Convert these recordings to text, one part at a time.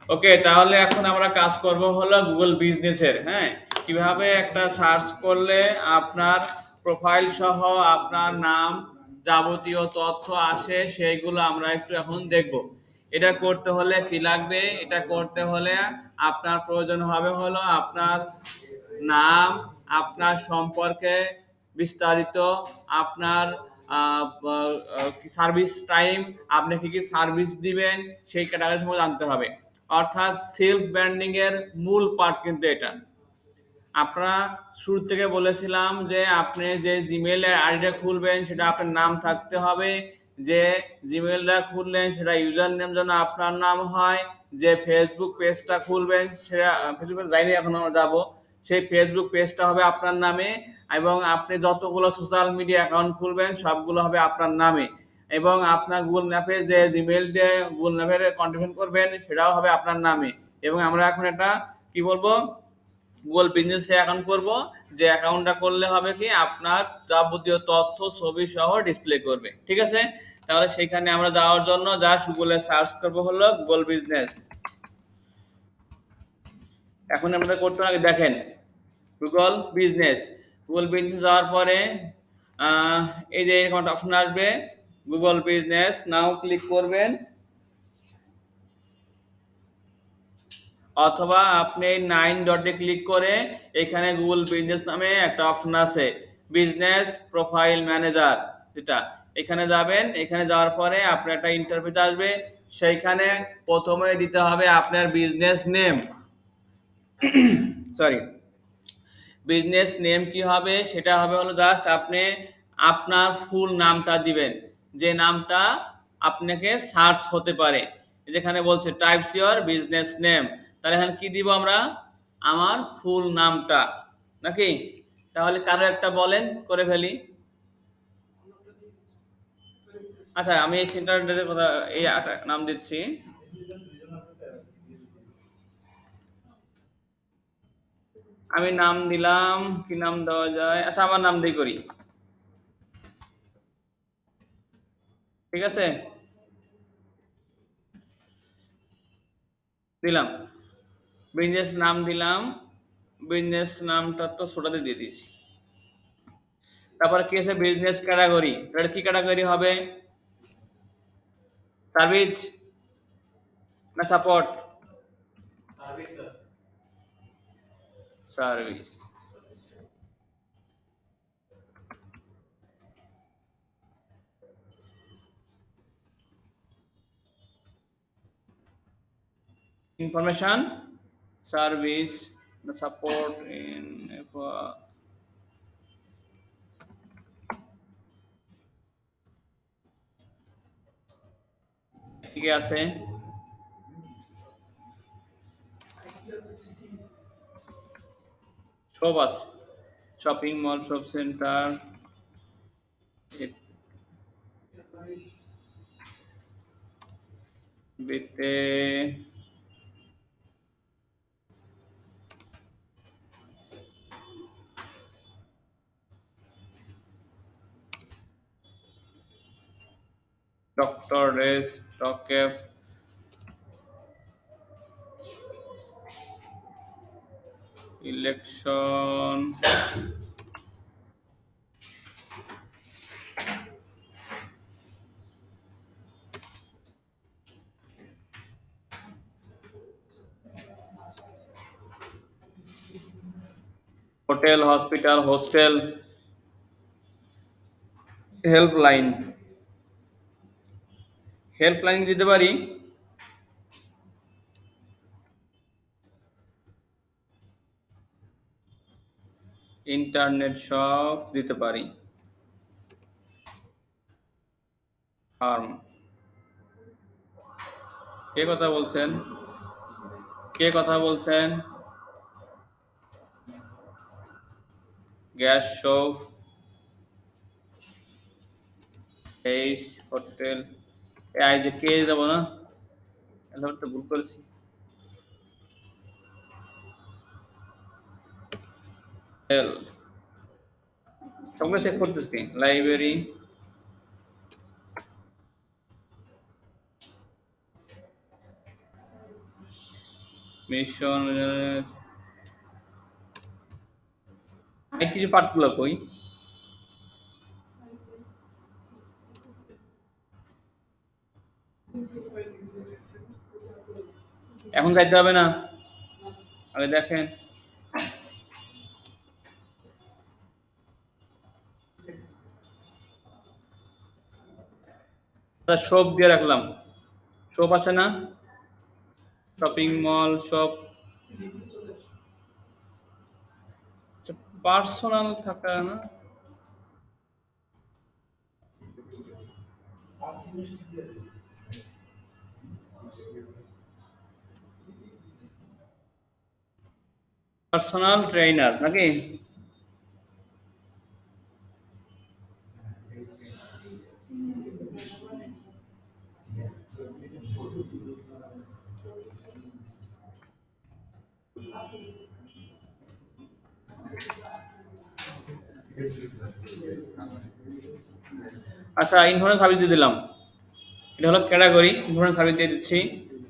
ওকে, তাহলে এখন আমরা কাজ করব হলো গুগল বিজনেসের। হ্যাঁ, কিভাবে একটা সার্চ করলে আপনার প্রোফাইল সহ আপনার নাম যাবতীয় তথ্য আসে সেইগুলো আমরা একটু এখন দেখব। এটা করতে হলে কি লাগবে? এটা করতে হলে আপনার প্রয়োজন হবে হলো আপনার নাম, আপনার সম্পর্কে বিস্তারিত, আপনার সার্ভিস টাইম, আপনি কি কি সার্ভিস দিবেন সেই ক্যাটাগরি সম্পর্কে জানতে হবে। অর্থাৎ সেলফ ব্র্যান্ডিং এর মূল পার্ট কিন্তু এটা। আপনারা শুরু থেকে বলেছিলাম যে আপনি যে জিমেইল আইডিটা খুলবেন সেটা আপনার নাম থাকতে হবে, যে জিমেইলটা খুললেন সেটা ইউজার নেম যেন আপনার নাম হয়, যে ফেসবুক পেজটা খুলবেন সেটা ফেসবুক যাইনি এখন আমরা যাবো, সেই ফেসবুক পেজটা হবে আপনার নামে, এবং আপনি যতগুলো সোশ্যাল মিডিয়া অ্যাকাউন্ট খুলবেন সবগুলো হবে আপনার নামে, এবং আপনার গুগল ম্যাপে যে জিমেইল দিয়ে গুগল ম্যাপের কন্ট্রিবিউশন করবেন সেটাও হবে আপনার নামে। এবং আমরা এখন এটা কি বলবো, গুগল বিজনেস অ্যাকাউন্ট করব, যে অ্যাকাউন্টটা করলে হবে কি আপনার যাবতীয় তথ্য ছবি সহ ডিসপ্লে করবে। ঠিক আছে, তাহলে সেখানে আমরা যাওয়ার জন্য যা গুগলে সার্চ করব হলো গুগল বিজনেস। এখন আমরা করতে আগে দেখেন গুগল বিজনেস। গুগল বিজনেস যাওয়ার পরে এই যে এরকম একটা অপশন আসবে গুগল বিজনেস, নাও ক্লিক করবেন, অথবা আপনি 9 ডটে ক্লিক করে এখানে গুগল বিজনেস নামে একটা অপশন আছে বিজনেস প্রোফাইল ম্যানেজার, যেটা এখানে যাবেন। এখানে যাওয়ার পরে আপনার একটা ইন্টারফেস আসবে, সেইখানে প্রথমে দিতে হবে আপনার business name, sorry, business name কি হবে সেটা হবে হলো জাস্ট আপনি আপনার ফুল নামটা দিবেন, যে নামটা আপনাকে সার্চ হতে পারে। যেখানে বলছে টাইপস ইওর বিজনেস নেম, তাহলে এখানে কি দিব আমরা, আমার ফুল নামটা নাকি। তাহলে কারো একটা বলেন করে ফেলি। আচ্ছা, আমি এই সেন্টারের কথা এই নাম দিচ্ছি। আমি নাম দিলাম, কি নাম দেওয়া যায়, আচ্ছা আমার নাম দিয়ে করি, ঠিক আছে, দিলাম বিজনেস নাম দিলাম। বিজনেস নামটা তো ছোটাতে দিয়ে দিয়েছি। তারপর কি আছে বিজনেস ক্যাটাগরি, এটা কি ক্যাটাগরি হবে, সার্ভিস না সাপোর্ট, সার্ভিস। ইনফরমেশন সার্ভিস না সাপোর্ট ইন, ঠিক আছে, সব আছে, শপিং মল, শপ সেন্টার, বিতে ডক্টর রেস্ট টকেফ, election, hotel, hospital, hostel, helpline, helpline দিতে পারি, ইন্টারনেট শপ দিতে পারি, ফার্ম। কে কথা বলছেন, কে কথা বলছেন, গ্যাস শপ, এইস হোটেল, এই যে কে যাবো না, তো ভুল করেছি, সবগুলো চেক করতেছি, লাইব্রেরি, মিশন আইটির পার্টগুলো কই? এখন যাইতে হবে না, আগে দেখেন। শপ দিয়ে রাখলাম, শপ আছে না, শপিং মল শপ, পার্সোনাল থাকা না, পার্সোনাল ট্রেনার নাকি? আচ্ছা, ইনফরমেশন সার্ভিস দিয়ে দিলাম, এটা হলো ক্যাটাগরি, ইনফরমেশন সার্ভিস দিয়ে দিচ্ছি।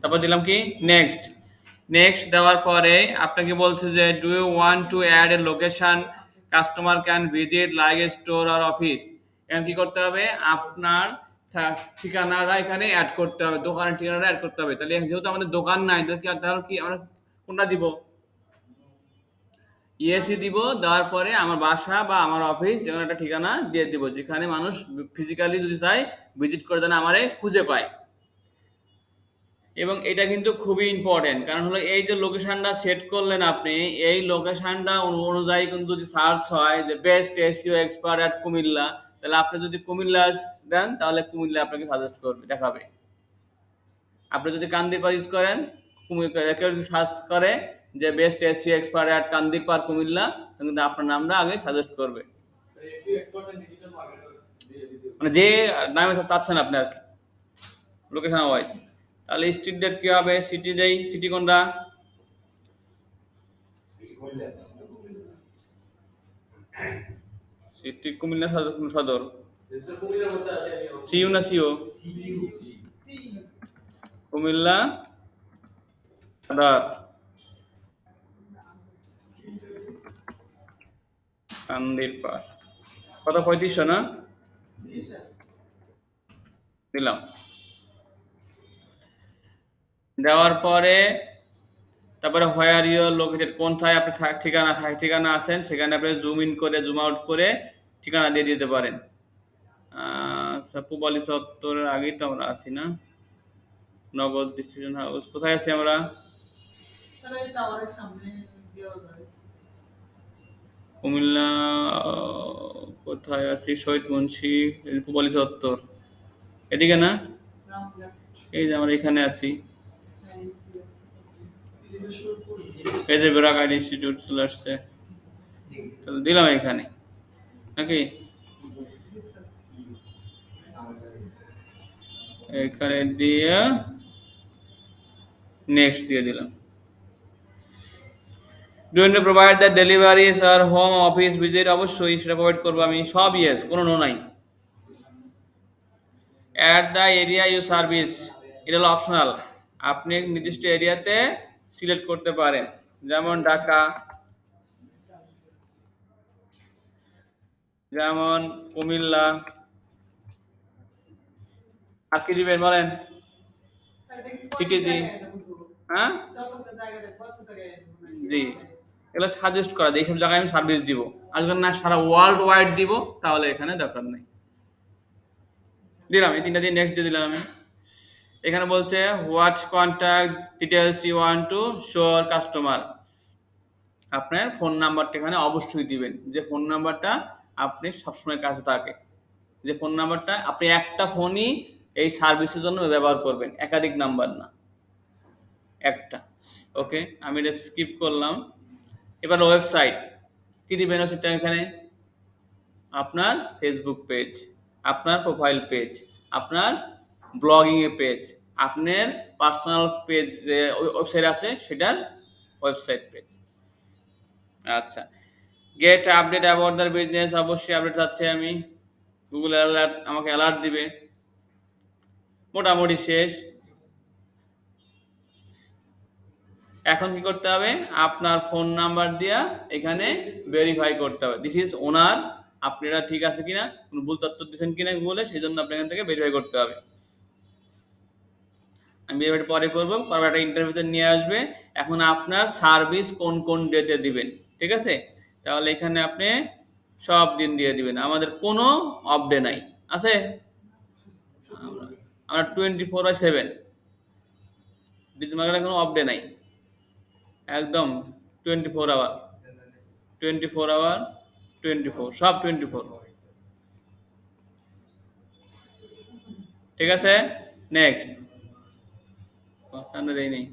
তারপর দিলাম কি নেক্সট। নেক্সট দেওয়ার পরে আপনাকে বলছে যে do you want to add a location customer can visit like a store or office. এখন কি করতে হবে, আপনার ঠিকানাটা এখানে অ্যাড করতে হবে, দোকানের ঠিকানাটা অ্যাড করতে হবে। তাহলে যেহেতু আমাদের দোকান নাই, তাহলে কি আমরা কোনটা দিব? ইএসি দিব, দেওয়ার পরে আমার বাসা বা আমার অফিস যেমন একটা ঠিকানা দিয়ে দিব, যেখানে মানুষ ফিজিক্যালি যদি চায় ভিজিট করে যেন আমারে খুঁজে পায়। এবং এটা কিন্তু খুবই ইম্পর্টেন্ট, কারণ হলো এই যে লোকেশনটা সেট করলেন আপনি, এই লোকেশনটা অনুযায়ী কিন্তু যদি সার্চ হয় যে best SEO expert at Comilla, তাহলে আপনি যদি কুমিল্লা দেন তাহলে কুমিল্লা আপনাকে সাজেস্ট করবে, দেখাবে। আপনি যদি কান্দিরপাড় ইউজ করেন, কেউ যদি সার্চ করে যে best SEO expert at Kandirpar Comilla, তাহলে কিন্তু আপনার নামটা আগে সাজেস্ট করবে, মানে যে নামে চাচ্ছেন আপনি আর কি, লোকেশন ওয়াইজ। তাহলে স্ট্রিট ডেট কি হবে, সিটি দেই, সিটি কোনটা? সিটি কুমিল্লা সদর, সদর সিইউ না সিও? কুমিল্লা সদর, কান্দিরপাড়, কত 3500 না? দিলাম। দেওয়ার পরে তারপরে হোয়ার ইউর লোকেটেড, কোনটায় আপনি ঠিকানা আছেন সেখানে আপনি জুম ইন করে জুম আউট করে ঠিকানা দিয়ে দিতে পারেন। পুবালি চত্বরের আগেই তো আমরা আছি না, নগদ ডিস্ট্রিবিউশন হাউস কোথায় আছি আমরা? কুমিল্লা কোথায় আছি, শহীদ মুন্সি, পুবালি চত্বর, এদিকে না? এই যে আমরা এখানে আছি, এই যে বেরাক আইডি ইনস্টিটিউট চলে আসছে, তাহলে দিলাম এখানে নাকি, এখানে দিয়ে নেক্সট দিয়ে দিলাম। Do you provide the deliveries or home office visit, অবশ্যই সেটা প্রোভাইড করবো আমি, সব ইয়েস, কোনো নো নাই। At the area you service, এটা হলো অপশনাল, আপনি নির্দিষ্ট এরিয়াতে সিলেক্ট করতে পারেন, যেমন ঢাকা, যেমন কুমিল্লা, আর কি দিবেন বলেন? সিটি জি, হ্যাঁ জি, এগুলো সাজেস্ট করা, এইসব জায়গায় আমি সার্ভিস দিব। আর যখন না সারা ওয়ার্ল্ড ওয়াইড দিব তাহলে এখানে দরকার নেই। দিলাম এই তিনটা দিয়ে নেক্সট দিয়ে দিলাম আমি। এখানে বলছে what contact details you want to show customer, আপনার ফোন নাম্বারটা এখানে অবশ্যই দিবেন, যে ফোন নাম্বারটা আপনি সবসময় কাছে থাকে, যে ফোন নাম্বারটা আপনি একটা ফোনই এই সার্ভিসের জন্য ব্যবহার করবেন, একাধিক নাম্বার না, একটা। ওকে, আমি এটা স্কিপ করলাম। এবার ওয়েবসাইট কি দিবেন, সেটা এখানে আপনার ফেসবুক পেজ, আপনার প্রোফাইল পেজ, আপনার ব্লগিং এর পেজ, আপনার পার্সোনাল পেজ যে ওয়েবসাইট আছে সেটার ওয়েবসাইট পেজ। আচ্ছা, gate update about the business, অবশ্যই আপডেট চাচ্ছি আমি, গুগল অ্যালার্ট আমাকে অ্যালার্ট দিবে, মোটামুটি শেষ। এখন কি করতে হবে, আপনার ফোন নাম্বার দিয়া এখানে ভেরিফাই করতে হবে দিস ইজ ওনার, আপনারা ঠিক আছে কিনা, কোনো ভুল তথ্য দিচ্ছেন কিনা গুগলে, সেই জন্য আপনার এখান থেকে ভেরিফাই করতে হবে। আমি ভেরিফাই পরে করবো, পরে একটা ইন্টারভিউ নিয়ে আসবে। এখন আপনার সার্ভিস কোন কোন ডেটে দিবেন, ঠিক আছে? তাহলে এখানে আপনি সব দিন দিয়ে দিবেন, আমাদের কোনো অফ ডে নাই, আছে? আমরা 24/7 ডিজিটাল মার্কেটে কোনো অফ ডে নাই, একদম 24 আওয়ার, 24 আওয়ার, 24 সব 24, ঠিক আছে? নেক্সট সামনে দেই নেই।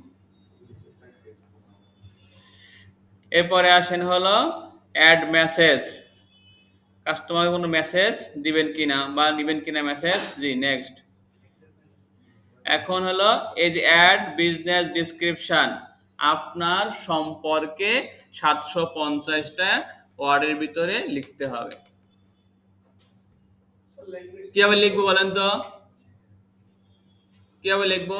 এরপরে আসেন হলো অ্যাড মেসেজ, কাস্টমারকে কোনো মেসেজ দিবেন কিনা বা নিবেন কিনা মেসেজ, জি নেক্সট। এখন হলো এই যে অ্যাড বিজনেস ডিসক্রিপশন, আপনার সম্পর্কে 750টা ওয়ার্ডের ভিতরে লিখতে হবে। কিভাবে লিখবো বলেন তো, কিভাবে লিখবো?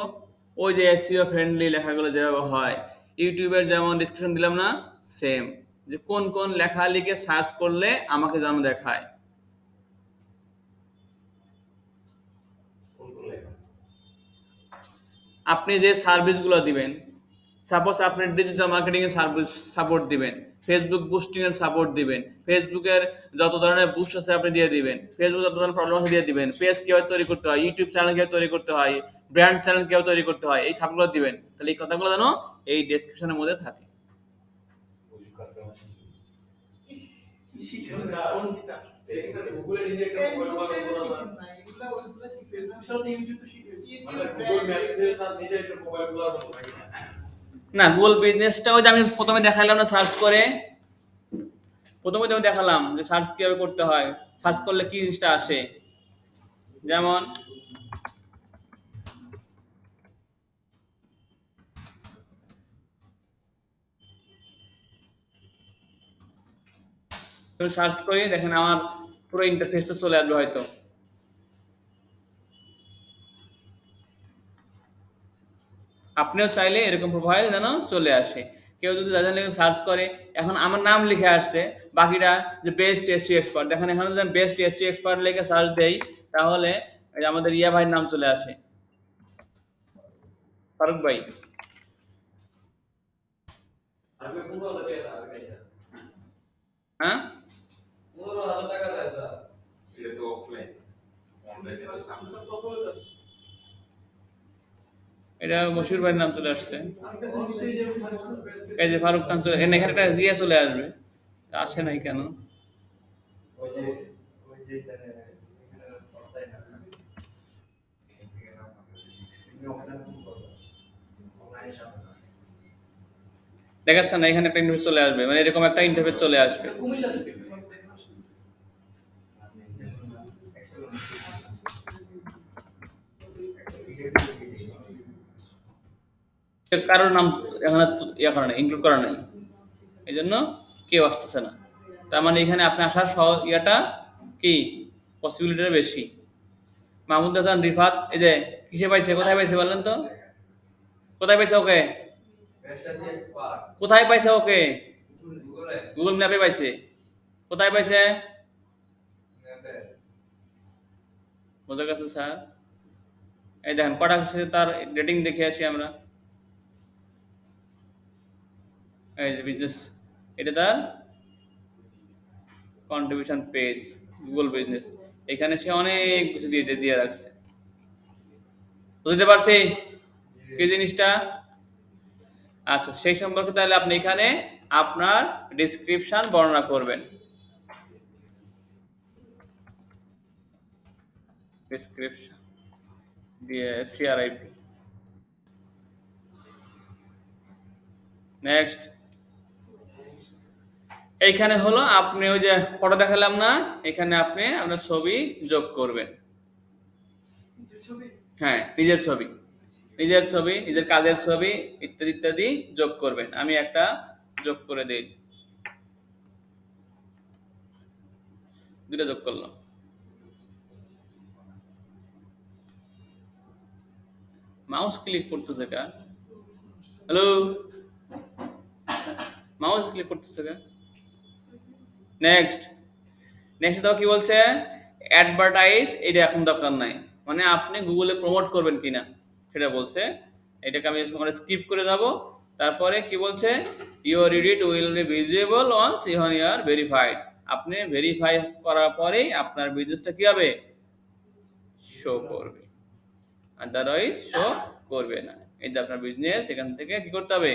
ওই যে এসইও ফ্রেন্ডলি লেখাগুলো যেভাবে হয়, ইউটিউবের যেমন ডিসক্রিপশন দিলাম না, সেম, যে কোন কোন লেখা লিখে সার্চ করলে আমাকে যেন দেখায়। আপনি যে সার্ভিসগুলো দিবেন, সাপোজ আপনি ডিজিটাল মার্কেটিং এর সার্ভিস সাপোর্ট দিবেন, ফেসবুক বুস্টিং এর সাপোর্ট দিবেন, ফেসবুকের যত ধরনের বুস্ট আছে আপনি দিয়ে দিবেন, ফেসবুক যত ধরনের প্রবলেম আছে দিয়ে দিবেন, পেজ কিভাবে তৈরি করতে হয়, ইউটিউব চ্যানেল কিভাবে তৈরি করতে হয়, ব্র্যান্ড চ্যানেল কিভাবে তৈরি করতে হয়, এই সাপোর্টগুলো দিবেন। তাহলে এই কথাগুলো যেন এই ডেসক্রিপশনের মধ্যে থাকে। না, গুগল বিজনেসটা ওই যে আমি প্রথমে দেখাইলাম না, সার্চ করে, প্রথমে তো আমি দেখালাম যে সার্চ কিভাবে করতে হয়, সার্চ করলে কি জিনিসটা আসে। যেমন তুমি সার্চ করি দেখেন আমার পুরো ইন্টারফেসটা চলে আসবে হয়তো। আপনিও চাইলে এরকম প্রোফাইল যেন চলে আসে। কেউ যদি যাদের লিখে সার্চ করে, এখন আমার নাম লিখে আসছে, বাকিটা যে বেস্ট এসইও এক্সপার্ট, দেখেন এখানে যদি আমি বেস্ট এসইও এক্সপার্ট লিখে সার্চ দেই, তাহলে এই যে আমাদের ইয়া ভাইয়ের নাম চলে আসে, ফারুক ভাই। হ্যাঁ, এটা মশিউর ভাইয়ের নাম চলে আসছে, এই যে ফারুক নাম চলে, এখানে একটা ইয়ে চলে আসবে, আসে নাই কেন? দেখাচ্ছে না, এখানে একটা ইন্টারফেস চলে আসবে, মানে এরকম একটা ইন্টারফেস চলে আসবে। কারোর নাম এখানে ইয়ে করা নাই, ইনক্লুড করা নাই, এই জন্য কেউ আসতেছে না। তার মানে এখানে আপনি আসার ইয়াটা কি, পসিবিলিটিটা বেশি। মাহমুদ হাসান রিফাত, এই যে কিসে পাইছে, কোথায় পাইছে বলেন তো, কোথায় পাইছে ওকে, কোথায় পাইছে ওকে? গুগল ম্যাপে পাইছে। কোথায় পাইছে? বোঝা গেছে স্যার? এই দেখেন কটা সাথে তার রেটিং দেখে আসি আমরা, এই যে বিজনেস, এটা তার কন্ট্রিবিউশন পেজ, গুগল বিজনেস, এখানে সে অনেক কিছু দিয়ে দিয়ে রাখছে। বুঝতে পারছি কি জিনিসটা? আচ্ছা, সেই সম্পর্কে তাহলে আপনি এখানে আপনার ডেসক্রিপশন বর্ণনা করবেন। ডেসক্রিপশন দিয়ে সিআরআইপি। নেক্সট, এইখানে হলো আপনি ওই যে ফটো দেখালাম না, এখানে আপনি আপনার ছবি যোগ করবেন। হ্যাঁ, নিজের ছবি, নিজের ছবি, নিজের কাজের ছবি ইত্যাদি ইত্যাদি যোগ করবেন। আমি একটা যোগ করে দিই, দুটো যোগ করলাম। মাউস ক্লিক করতেছে কা? হ্যালো, মাউস ক্লিক করতেছে। নেক্সট নেক্সট দাও কি বলছে, অ্যাডভার্টাইজ, এটা এখন দরকার নাই, মানে আপনি গুগলে প্রমোট করবেন কিনা সেটা বলছে। এটাকে আমি স্কিপ করে যাব। তারপরে কি বলছে, your edit will be visible once you are verified. আপনি ভেরিফাই করার পরেই আপনার বিজনেসটা কি হবে, শো করবে, আদারওয়াইজ শো করবে না। এই যে আপনার বিজনেস, এখান থেকে কি করতে হবে,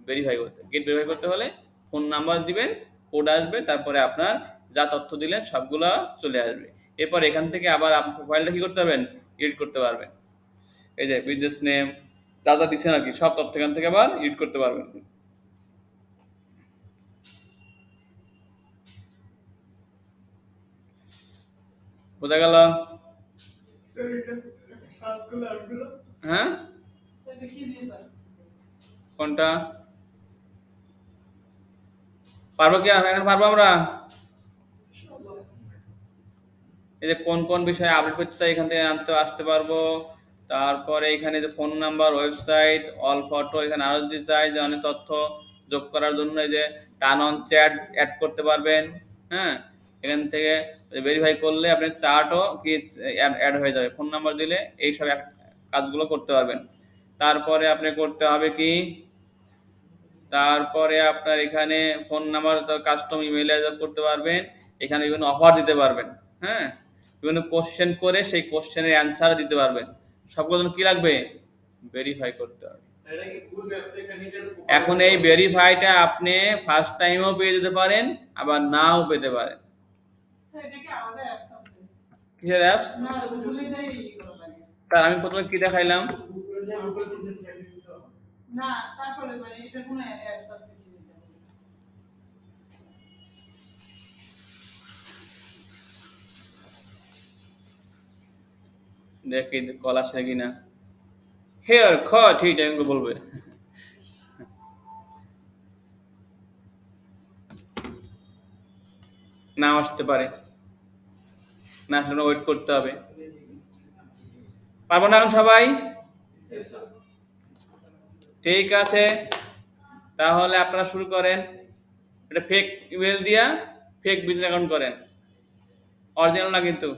ভেরিফাই করতে। গেট ভেরিফাই করতে হলে ফোন নাম্বার দিবেন, কোড আসবে, তারপরে আপনার যা তথ্য দিলেন সবগুলো চলে আসবে। এরপর এখান থেকে আবার আপনার প্রোফাইলটা কি করতে পারবেন, এডিট করতে পারবেন। এই যে বিজনেস নেম যা যা দিচ্ছেন আর কি, সব তথ্য এখান থেকে আবার এডিট করতে পারবেন। বোঝা গেল? হ্যাঁ, কোনটা পারবো কি এখন, পারবো আমরা? এই যে কোন কোন বিষয়ে আপডেট করতে চাই এখান থেকে আসতে পারবো। তারপরে এখানে যে phone number, website, all photo, এখানে আরো যদি চাই যে অনেক তথ্য যোগ করার জন্য এই যে টার্ন অন চ্যাট অ্যাড করতে পারবেন। হ্যাঁ, এখান থেকে ভেরিফাই করলে আপনার চার্টও কি অ্যাড হয়ে যাবে, ফোন নাম্বার দিলে এই সব কাজগুলো করতে পারবেন। তারপরে আপনি করতে হবে কি, তারপরে আপনার এখানে ফোন নাম্বার, কাস্টম ইমেল করতে পারবেন, এখানে বিভিন্ন অফার দিতে পারবেন। হ্যাঁ, বিভিন্ন কোশ্চেন করে সেই কোশ্চেনের অ্যান্সার দিতে পারবেন। সবগুলো কি লাগবে, ভেরিফাই করতে হবে। এখন এই ভেরিফাইটা আপনি ফার্স্ট টাইমও পেয়ে যেতে পারেন, আবার নাও পেতে পারেন। কিসের অ্যাপস? স্যার আমি প্রথমে কি দেখাইলাম, না তারপরে মানে এটা কোন অ্যাপস আছে কি, দেখি কল আসে কিনা। হেয়ার খ ঠিক টাইম বলবে। না আসতে পারে, না আসলে ওয়েট করতে হবে। পারবো না এখন সবাই? ঠিক আছে, তাহলে আপনারা শুরু করেন। এটা ফেক ইমেল দিয়া ফেক বিজনেস অ্যাকাউন্ট করেন, অরিজিনাল না কিন্তু।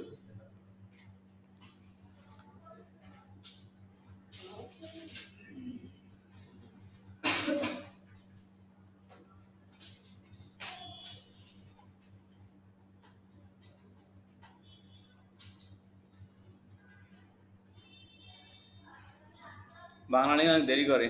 বাংলা নিয়ে অনেক দেরি করে।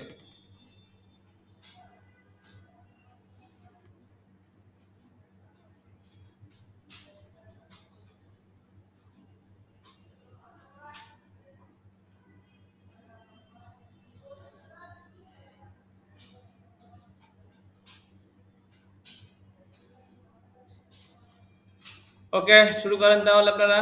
ওকে, শুরু করেন তাহলে আপনারা।